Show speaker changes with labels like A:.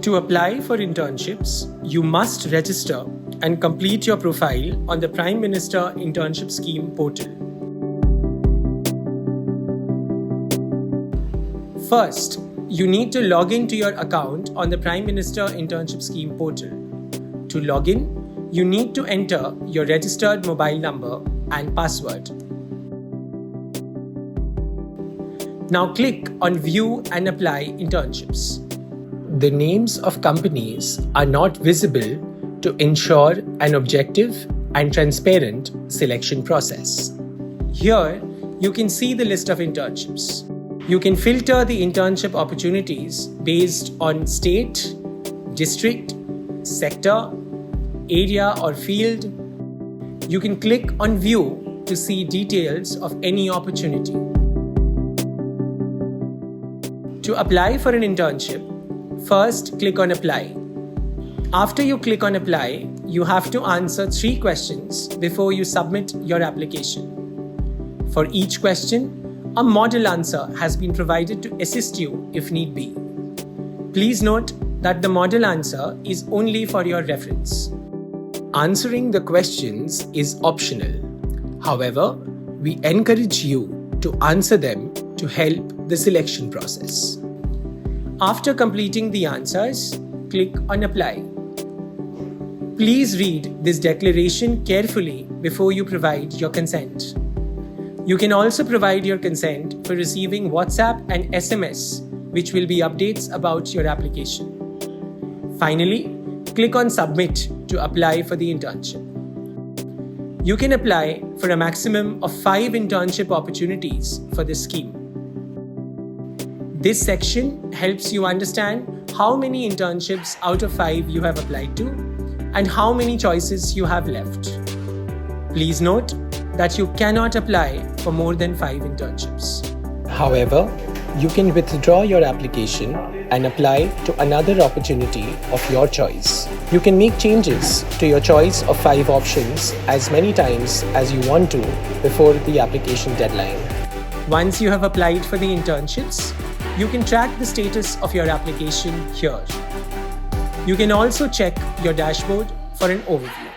A: To apply for internships, you must register and complete your profile on the Prime Minister Internship Scheme portal. First, you need to log into your account on the Prime Minister Internship Scheme portal. To log in, you need to enter your registered mobile number and password. Now click on View and Apply Internships. The names of companies are not visible to ensure an objective and transparent selection process. Here, you can see the list of internships. You can filter the internship opportunities based on state, district, sector, area or field. You can click on View to see details of any opportunity. To apply for an internship, first click on Apply. After you click on Apply, you have to answer 3 questions before you submit your application. For each question, a model answer has been provided to assist you if need be. Please note that the model answer is only for your reference. Answering the questions is optional. However, we encourage you to answer them to help the selection process. After completing the answers, click on Apply. Please read this declaration carefully before you provide your consent. You can also provide your consent for receiving WhatsApp and SMS, which will be updates about your application. Finally, click on Submit to apply for the internship. You can apply for a maximum of 5 internship opportunities for this scheme. This section helps you understand how many internships out of 5 you have applied to and how many choices you have left. Please note that you cannot apply for more than 5 internships. However, you can withdraw your application and apply to another opportunity of your choice. You can make changes to your choice of 5 options as many times as you want to before the application deadline. Once you have applied for the internships, you can track the status of your application here. You can also check your dashboard for an overview.